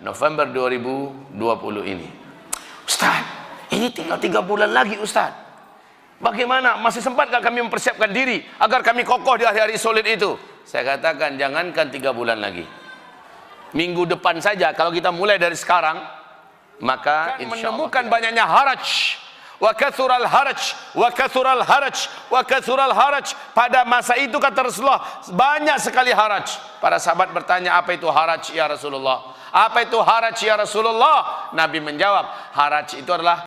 November 2020 ini. Ustaz, ini tinggal 3 bulan lagi Ustaz. Bagaimana? Masih sempatkah kami mempersiapkan diri agar kami kokoh di hari-hari sulit itu? Saya katakan jangankan 3 bulan lagi. Minggu depan saja kalau kita mulai dari sekarang, maka menemukan banyaknya haraj. Wa kathural haraj, wa kathural haraj, wa kathural haraj. Pada masa itu kata Rasulullah, banyak sekali haraj. Para sahabat bertanya, apa itu haraj ya Rasulullah? Apa itu haraj ya Rasulullah? Nabi menjawab, haraj itu adalah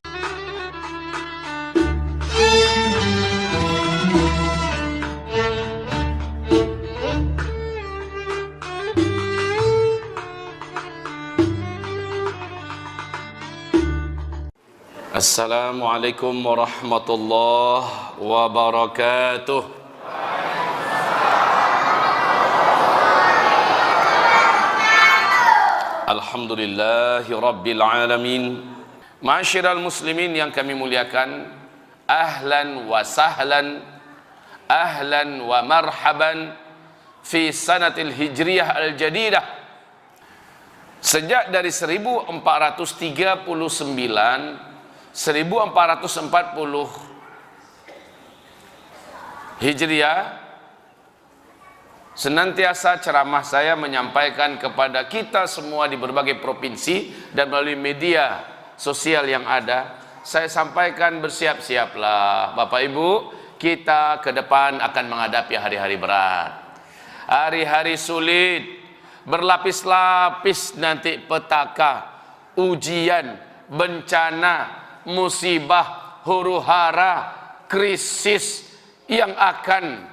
Assalamualaikum warahmatullahi wabarakatuh. Alhamdulillahi rabbil alamin. Ma'asyiral muslimin yang kami muliakan, ahlan wa sahlan, ahlan wa marhaban fi sanatil hijriyah al-jadidah. Sejak dari 1440 Hijriah, senantiasa ceramah saya menyampaikan kepada kita semua di berbagai provinsi dan melalui media sosial yang ada. Saya sampaikan, bersiap-siaplah Bapak Ibu, kita ke depan akan menghadapi hari-hari berat, hari-hari sulit, berlapis-lapis nanti petaka, ujian, bencana, musibah, huru-hara, krisis yang akan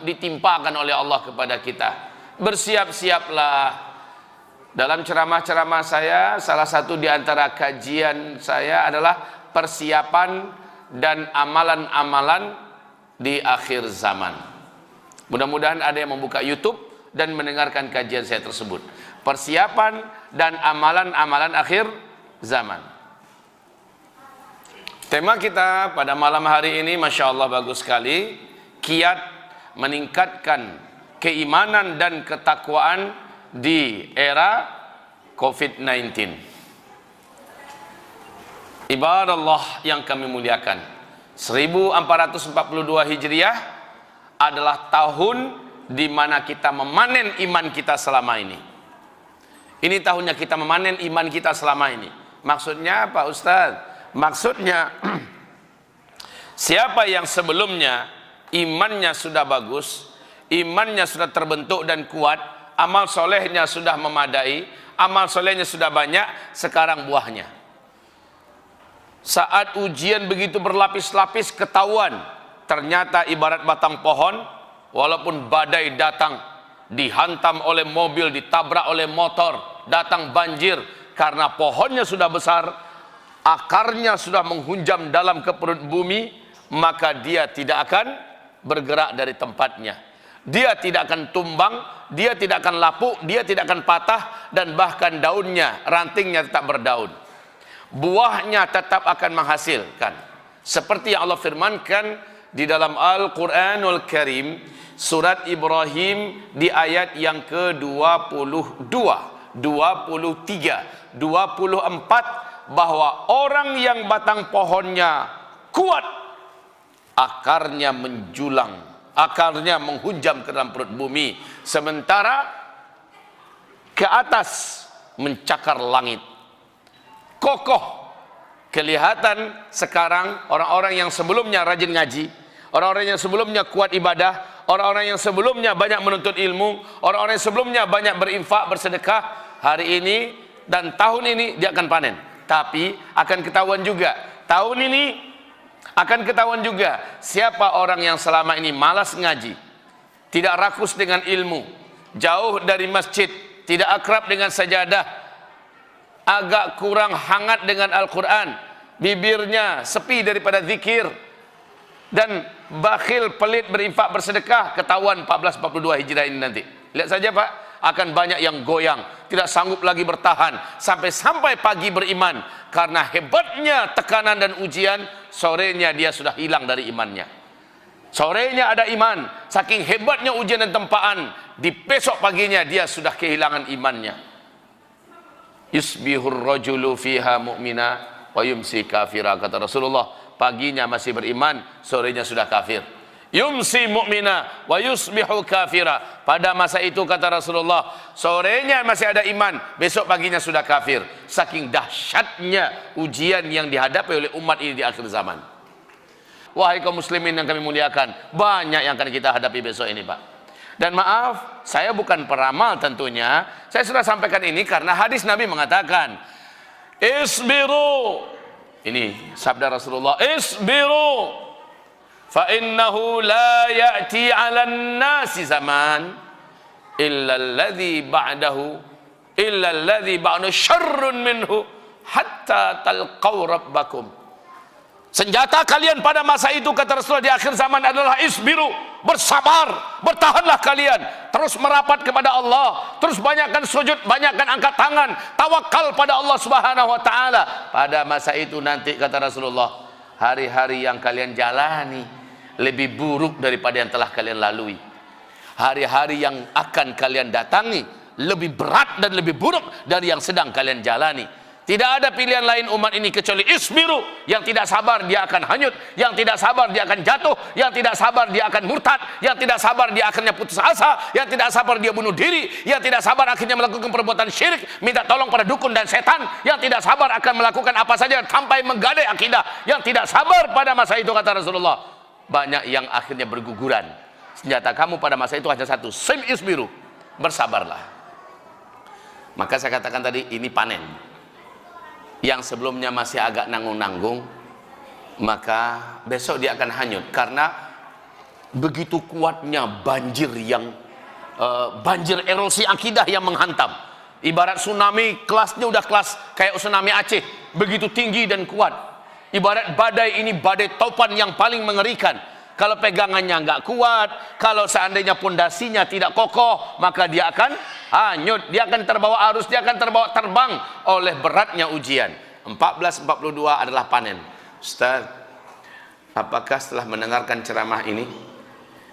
ditimpakan oleh Allah kepada kita. Bersiap-siaplah. Dalam ceramah-ceramah saya, salah satu di antara kajian saya adalah persiapan dan amalan-amalan di akhir zaman. Mudah-mudahan ada yang membuka YouTube dan mendengarkan kajian saya tersebut. Persiapan dan amalan-amalan akhir zaman. Tema kita pada malam hari ini, Masya Allah bagus sekali. Kiat meningkatkan keimanan dan ketakwaan di era COVID-19. Ibadallah yang kami muliakan, 1442 Hijriah adalah tahun di mana kita memanen iman kita selama ini. Ini tahunnya kita memanen iman kita selama ini. Maksudnya apa Ustaz? Maksudnya siapa yang sebelumnya imannya sudah bagus, imannya sudah terbentuk dan kuat, amal solehnya sudah memadai, amal solehnya sudah banyak, sekarang buahnya. Saat ujian begitu berlapis-lapis ketahuan, ternyata ibarat batang pohon, walaupun badai datang, dihantam oleh mobil, ditabrak oleh motor, datang banjir, karena pohonnya sudah besar, akarnya sudah menghunjam dalam ke perut bumi, maka dia tidak akan bergerak dari tempatnya. Dia tidak akan tumbang, dia tidak akan lapuk, dia tidak akan patah, dan bahkan daunnya, rantingnya tetap berdaun. Buahnya tetap akan menghasilkan. Seperti yang Allah firmankan di dalam Al-Quranul Karim, surat Ibrahim di ayat yang ke-22, 23, 24, bahwa orang yang batang pohonnya kuat, akarnya menjulang, akarnya menghunjam ke dalam perut bumi, sementara ke atas mencakar langit, kokoh. Kelihatan sekarang orang-orang yang sebelumnya rajin ngaji, orang-orang yang sebelumnya kuat ibadah, orang-orang yang sebelumnya banyak menuntut ilmu, orang-orang yang sebelumnya banyak berinfak, bersedekah, hari ini dan tahun ini dia akan panen. Tapi akan ketahuan juga, tahun ini akan ketahuan juga siapa orang yang selama ini malas ngaji, tidak rakus dengan ilmu, jauh dari masjid, tidak akrab dengan sajadah, agak kurang hangat dengan Al-Quran, bibirnya sepi daripada zikir, dan bakhil, pelit, berinfak, bersedekah. Ketahuan 1442 Hijriah ini nanti. Lihat saja Pak, akan banyak yang goyang, tidak sanggup lagi bertahan sampai pagi beriman, karena hebatnya tekanan dan ujian. Sorenya dia sudah hilang dari imannya. Sorenya ada iman, saking hebatnya ujian dan tempaan, di besok paginya dia sudah kehilangan imannya. Yusbihur rajulu fiha mu'mina wa yumsi kafira, kata Rasulullah. Paginya masih beriman, sorenya sudah kafir. Yumsi mu'mina wa yusbihu kafira. Pada masa itu kata Rasulullah, sorenya masih ada iman, besok paginya sudah kafir. Saking dahsyatnya ujian yang dihadapi oleh umat ini di akhir zaman. Wahai kaum muslimin yang kami muliakan, banyak yang akan kita hadapi besok ini, Pak. Dan maaf, saya bukan peramal tentunya. Saya sudah sampaikan ini karena hadis Nabi mengatakan, isbiru. Ini sabda Rasulullah, isbiru. Fa innahu la ya'ti 'alan nasi zaman illa alladhi ba'dahu syarrun minhu hatta talqaw rabbakum. Senjata kalian pada masa itu kata Rasulullah di akhir zaman adalah isbiru, bersabar, bertahanlah kalian, terus merapat kepada Allah, terus banyakkan sujud, banyakkan angkat tangan, tawakal pada Allah Subhanahu wa taala. Pada masa itu nanti kata Rasulullah, hari-hari yang kalian jalani lebih buruk daripada yang telah kalian lalui. Hari-hari yang akan kalian datangi lebih berat dan lebih buruk dari yang sedang kalian jalani. Tidak ada pilihan lain umat ini kecuali isbiru. Yang tidak sabar dia akan hanyut, yang tidak sabar dia akan jatuh, yang tidak sabar dia akan murtad, yang tidak sabar dia akhirnya putus asa, yang tidak sabar dia bunuh diri, yang tidak sabar akhirnya melakukan perbuatan syirik, minta tolong pada dukun dan setan, yang tidak sabar akan melakukan apa saja sampai menggadai akidah, yang tidak sabar pada masa itu kata Rasulullah. Banyak yang akhirnya berguguran. Senjata kamu pada masa itu hanya satu, sil isbiru, bersabarlah. Maka saya katakan tadi, ini panen. Yang sebelumnya masih agak nanggung-nanggung, maka besok dia akan hanyut karena begitu kuatnya banjir yang banjir erosi akidah yang menghantam. Ibarat tsunami, kelasnya udah kelas kayak tsunami Aceh, begitu tinggi dan kuat. Ibarat badai ini badai topan yang paling mengerikan. Kalau pegangannya nggak kuat, kalau seandainya pondasinya tidak kokoh, maka dia akan hanyut, dia akan terbawa arus, dia akan terbawa terbang oleh beratnya ujian. 1442 adalah panen. Ustaz, apakah setelah mendengarkan ceramah ini,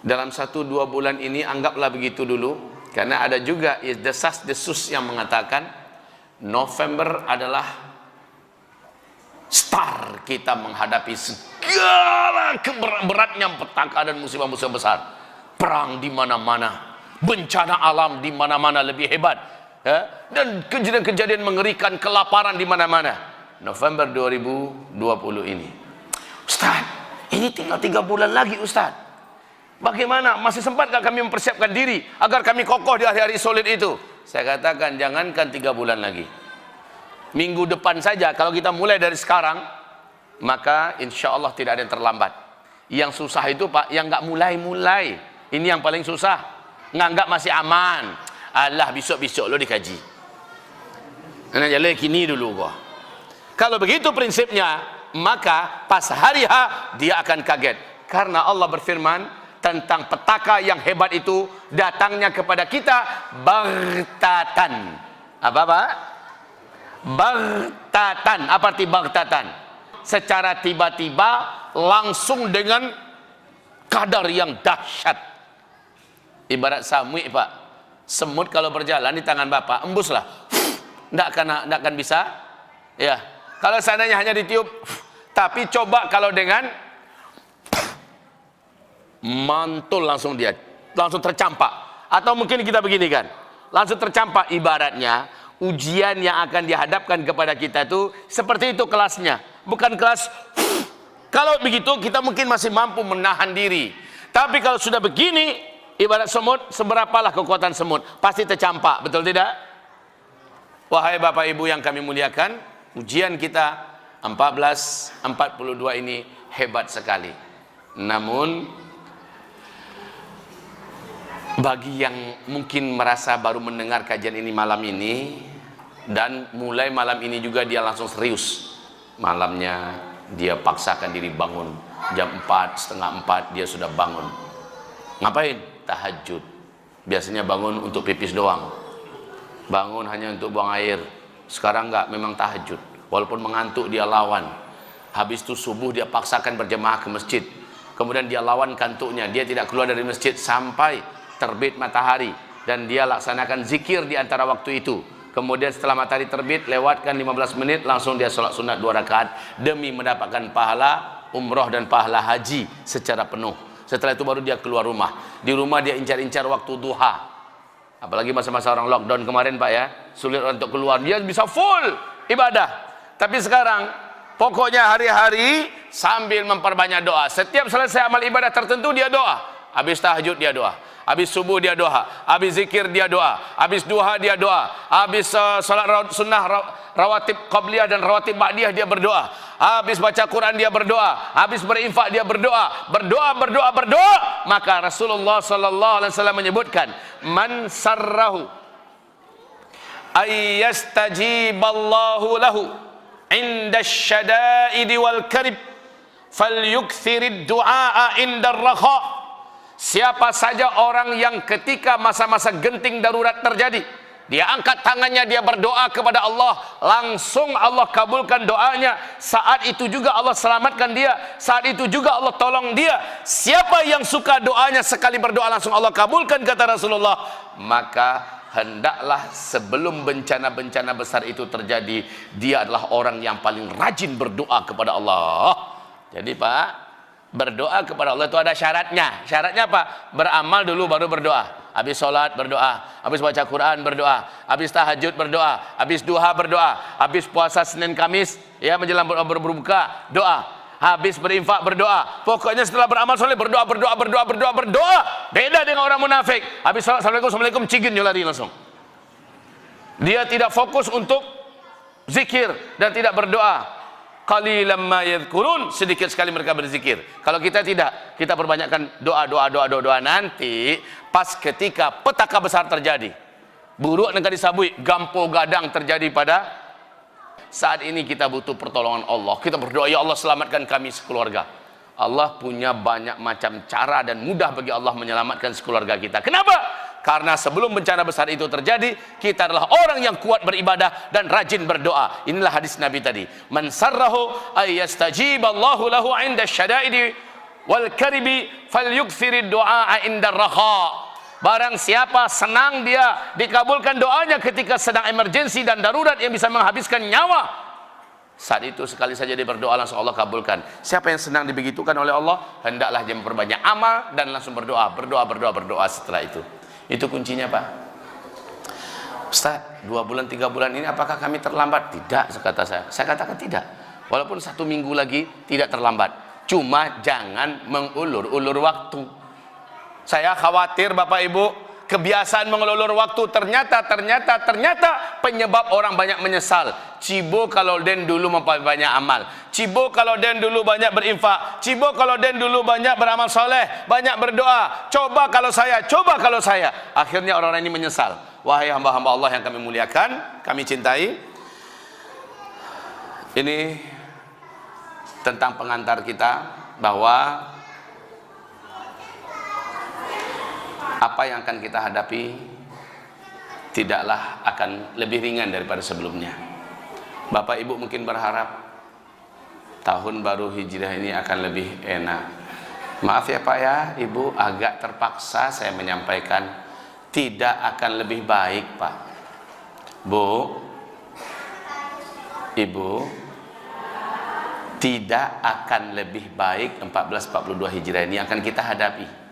dalam 1-2 bulan ini anggaplah begitu dulu, karena ada juga desas-desus yang mengatakan November adalah star kita menghadapi segala beratnya petaka dan musibah-musibah besar. Perang di mana-mana, bencana alam di mana-mana lebih hebat, ya? Dan kejadian-kejadian mengerikan, kelaparan di mana-mana. November 2020 ini, Ustaz, ini tinggal 3 bulan lagi Ustaz. Bagaimana? Masih sempat gak kami mempersiapkan diri agar kami kokoh di hari-hari sulit itu? Saya katakan jangankan 3 bulan lagi, minggu depan saja kalau kita mulai dari sekarang, maka insya Allah tidak ada yang terlambat. Yang susah itu Pak, yang nggak mulai-mulai, ini yang paling susah. Nganggap masih aman, alah besok-besok lo dikaji, nah jalan kini dulu kok. Kalau begitu prinsipnya, maka pas hari H dia akan kaget, karena Allah berfirman tentang petaka yang hebat itu datangnya kepada kita baghtatan. Apa Pak? Baghtatan. Apa arti baghtatan? Secara tiba-tiba, langsung dengan kadar yang dahsyat. Ibarat samui Pak, semut kalau berjalan di tangan Bapak, embuslah, nggak akan bisa, ya. Kalau seandainya hanya ditiup, tapi coba kalau dengan mantul, langsung dia langsung tercampak. Atau mungkin kita begini kan, langsung tercampak. Ibaratnya ujian yang akan dihadapkan kepada kita itu seperti itu kelasnya, bukan kelas. Kalau begitu kita mungkin masih mampu menahan diri, tapi kalau sudah begini, ibarat semut, seberapalah kekuatan semut, pasti tercampak, betul tidak? Wahai Bapak Ibu yang kami muliakan, ujian kita 1442 ini hebat sekali. Namun bagi yang mungkin merasa baru mendengar kajian ini malam ini, dan mulai malam ini juga dia langsung serius, malamnya dia paksakan diri bangun jam 4, setengah 4 dia sudah bangun. Ngapain? Tahajud. Biasanya bangun untuk pipis doang, bangun hanya untuk buang air. Sekarang enggak, memang tahajud. Walaupun mengantuk dia lawan. Habis itu subuh dia paksakan berjemaah ke masjid. Kemudian dia lawan kantuknya, dia tidak keluar dari masjid sampai terbit matahari, dan dia laksanakan zikir di antara waktu itu. Kemudian setelah matahari terbit, lewatkan 15 menit, langsung dia sholat sunat 2 rakaat demi mendapatkan pahala umroh dan pahala haji secara penuh. Setelah itu baru dia keluar rumah. Di rumah dia incar-incar waktu duha. Apalagi masa-masa orang lockdown kemarin Pak ya, sulit untuk keluar. Dia bisa full ibadah. Tapi sekarang pokoknya hari-hari sambil memperbanyak doa. Setiap selesai amal ibadah tertentu dia doa. Habis tahajud dia doa, habis subuh dia doa, habis zikir dia doa, habis duha dia doa, habis salat sunnah rawatib qabliyah dan rawatib ba'diyah dia berdoa, habis baca Quran dia berdoa, habis berinfak dia berdoa, berdoa. Maka Rasulullah sallallahu alaihi wasallam menyebutkan, man sarrahu ay yastajiballahu lahu inda syada'idi wal karib falyukthirid du'a inda ar-rakha. Siapa saja orang yang ketika masa-masa genting darurat terjadi, dia angkat tangannya, dia berdoa kepada Allah, langsung Allah kabulkan doanya. Saat itu juga Allah selamatkan dia, saat itu juga Allah tolong dia. Siapa yang suka doanya sekali berdoa langsung Allah kabulkan, kata Rasulullah, maka hendaklah sebelum bencana-bencana besar itu terjadi, dia adalah orang yang paling rajin berdoa kepada Allah. Jadi Pak, berdoa kepada Allah itu ada syaratnya. Syaratnya apa? Beramal dulu baru berdoa. Habis sholat berdoa, habis baca Quran berdoa, habis tahajud berdoa, habis duha berdoa, habis puasa Senin Kamis ya menjelang berbuka doa, habis berinfak berdoa. Pokoknya setelah beramal soleh berdoa. Beda dengan orang munafik. Habis sholat assalamualaikum cigin dia lari langsung. Dia tidak fokus untuk zikir dan tidak berdoa. Qalilan ma yadhkurun, sedikit sekali mereka berzikir. Kalau kita tidak, kita perbanyakkan doa. Nanti pas ketika petaka besar terjadi, buruk negara disabui, gampo gadang terjadi pada saat ini, kita butuh pertolongan Allah. Kita berdoa, ya Allah selamatkan kami sekeluarga. Allah punya banyak macam cara dan mudah bagi Allah menyelamatkan sekeluarga kita. Kenapa? Karena sebelum bencana besar itu terjadi, kita adalah orang yang kuat beribadah dan rajin berdoa. Inilah hadis Nabi tadi. Man sarrahu ay yastajiballahu lahu 'inda syada'idi wal karibi falyukthirid du'a 'inda ar-rakha. Barang siapa senang dia dikabulkan doanya ketika sedang emergensi dan darurat yang bisa menghabiskan nyawa, saat itu sekali saja dia berdoa langsung Allah kabulkan. Siapa yang senang dibegitukan oleh Allah, hendaklah dia memperbanyak amal dan langsung berdoa setelah itu. Itu kuncinya Pak. Ustaz, 2 bulan 3 bulan ini apakah kami terlambat? Tidak, kata saya. Saya katakan tidak. Walaupun 1 minggu lagi tidak terlambat. Cuma jangan mengulur-ulur waktu. Saya khawatir Bapak Ibu, kebiasaan mengulur waktu ternyata penyebab orang banyak menyesal. Cibo kalau den dulu memperbanyak amal, cibo kalau den dulu banyak berinfak, cibo kalau den dulu banyak beramal soleh, banyak berdoa, coba kalau saya. Akhirnya orang-orang ini menyesal. Wahai hamba-hamba Allah yang kami muliakan, kami cintai, ini tentang pengantar kita, bahwa apa yang akan kita hadapi tidaklah akan lebih ringan daripada sebelumnya. Bapak Ibu mungkin berharap tahun baru Hijriah ini akan lebih enak. Maaf ya Pak ya, Ibu, agak terpaksa saya menyampaikan, tidak akan lebih baik Pak. Bu, Ibu, tidak akan lebih baik 1442 Hijriah ini akan kita hadapi.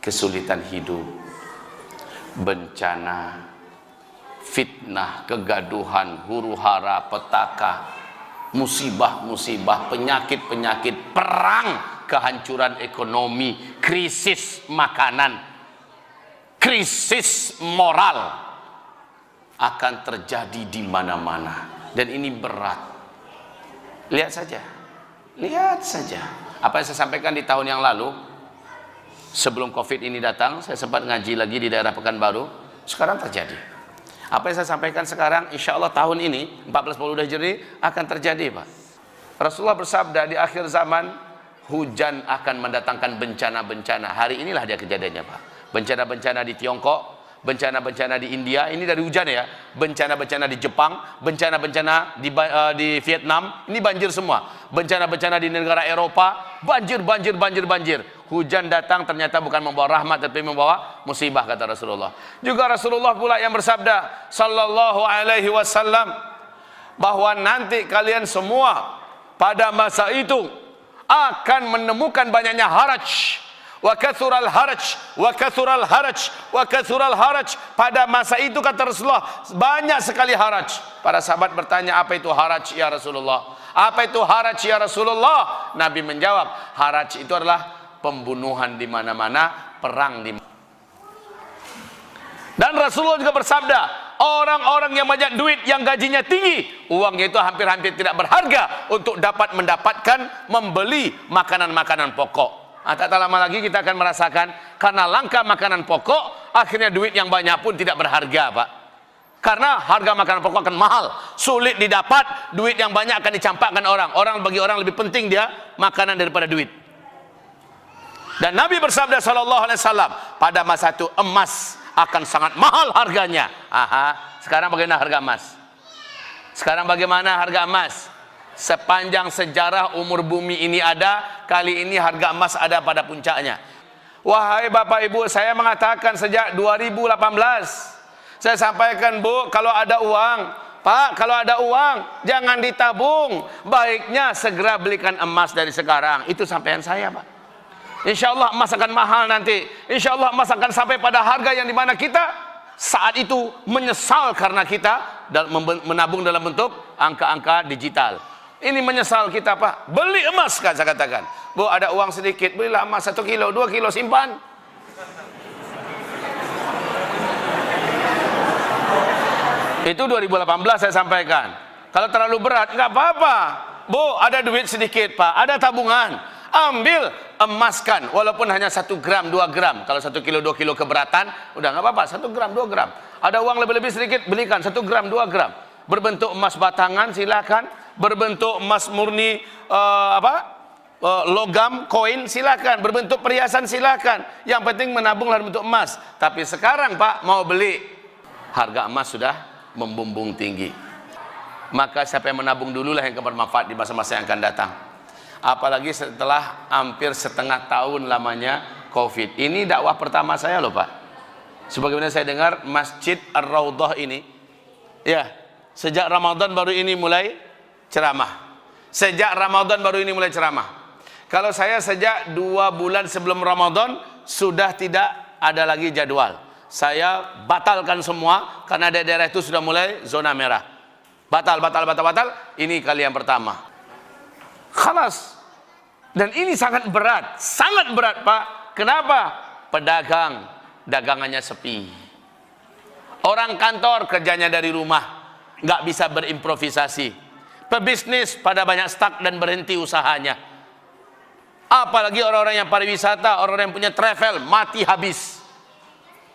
Kesulitan hidup, bencana, fitnah, kegaduhan, huru-hara, petaka, musibah-musibah, penyakit-penyakit, perang, kehancuran ekonomi, krisis makanan, krisis moral akan terjadi di mana-mana, dan ini berat. Lihat saja apa yang saya sampaikan di tahun yang lalu. Sebelum Covid ini datang, saya sempat ngaji lagi di daerah Pekanbaru. Sekarang terjadi. Apa yang saya sampaikan sekarang, insya Allah tahun ini 1442 Hijri akan terjadi Pak. Rasulullah bersabda, di akhir zaman hujan akan mendatangkan bencana-bencana. Hari inilah dia kejadiannya Pak. Bencana-bencana di Tiongkok, bencana-bencana di India, ini dari hujan ya, bencana-bencana di Jepang, bencana-bencana di Vietnam, ini banjir semua. Bencana-bencana di negara Eropa, banjir. Hujan datang ternyata bukan membawa rahmat tapi membawa musibah, kata Rasulullah. Juga Rasulullah pula yang bersabda sallallahu alaihi wasallam bahwa nanti kalian semua pada masa itu akan menemukan banyaknya haraj. Wa kathural haraj. Pada masa itu, kata Rasulullah, banyak sekali haraj. Para sahabat bertanya, apa itu haraj ya Rasulullah? Apa itu haraj ya Rasulullah? Nabi menjawab, haraj itu adalah pembunuhan di mana-mana, perang di mana. Dan Rasulullah juga bersabda, orang-orang yang banyak duit, yang gajinya tinggi, uangnya itu hampir-hampir tidak berharga untuk dapat mendapatkan membeli makanan-makanan pokok. Tak lama lagi kita akan merasakan karena langka makanan pokok, akhirnya duit yang banyak pun tidak berharga, Pak. Karena harga makanan pokok akan mahal, sulit didapat, duit yang banyak akan dicampakkan orang. Bagi orang lebih penting dia makanan daripada duit. Dan Nabi bersabda sallallahu alaihi wasallam, pada masa itu emas akan sangat mahal harganya. Sekarang bagaimana harga emas? Sekarang bagaimana harga emas? Sepanjang sejarah umur bumi ini ada, kali ini harga emas ada pada puncaknya. Wahai Bapak Ibu, saya mengatakan sejak 2018, saya sampaikan, Bu, kalau ada uang, Pak, kalau ada uang jangan ditabung, baiknya segera belikan emas dari sekarang. Itu sampaian saya, Pak. Insya Allah emas akan mahal nanti. Insya Allah emas akan sampai pada harga yang dimana kita saat itu menyesal karena kita menabung dalam bentuk angka-angka digital. Ini menyesal kita, Pak. Beli emas, kan saya katakan. Bu, ada uang sedikit, belilah emas 1 kilo, 2 kilo, simpan. Itu 2018 saya sampaikan. Kalau terlalu berat, nggak apa-apa. Bu, ada duit sedikit, Pak, ada tabungan, ambil, emaskan, walaupun hanya 1 gram, 2 gram. Kalau 1 kilo, 2 kilo keberatan, udah nggak apa-apa, 1 gram, 2 gram. Ada uang lebih-lebih sedikit, belikan 1 gram, 2 gram. Berbentuk emas batangan, silakan. Berbentuk emas murni, logam, koin, silakan. Berbentuk perhiasan, silakan. Yang penting menabung dalam bentuk emas. Tapi sekarang, Pak, mau beli, harga emas sudah membumbung tinggi. Maka siapa yang menabung dululah yang akan bermanfaat di masa-masa yang akan datang. Apalagi setelah hampir setengah tahun lamanya COVID. Ini dakwah pertama saya loh, Pak. Sebagaimana saya dengar Masjid Ar-Raudhah ini, ya, sejak Ramadan baru ini mulai ceramah. Sejak Ramadan baru ini mulai ceramah. Kalau saya sejak 2 bulan sebelum Ramadan sudah tidak ada lagi jadwal. Saya batalkan semua karena daerah itu sudah mulai zona merah. Batal. Ini kali yang pertama. Khalas. Dan ini sangat berat, Pak. Kenapa? Pedagang, dagangannya sepi. Orang kantor kerjanya dari rumah, nggak bisa berimprovisasi. Pebisnis pada banyak stuck dan berhenti usahanya. Apalagi orang-orang yang pariwisata, orang-orang yang punya travel, mati habis.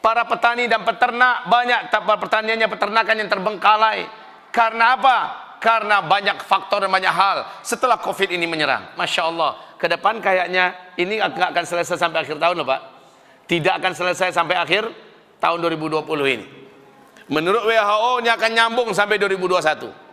Para petani dan peternak banyak, pertaniannya, peternakan yang terbengkalai. Karena apa? Karena banyak faktor dan banyak hal. Setelah COVID ini menyerang, Masya Allah, ke depan kayaknya ini nggak akan selesai sampai akhir tahun loh, Pak. Tidak akan selesai sampai akhir tahun 2020 ini. Menurut WHO ini akan nyambung sampai 2021.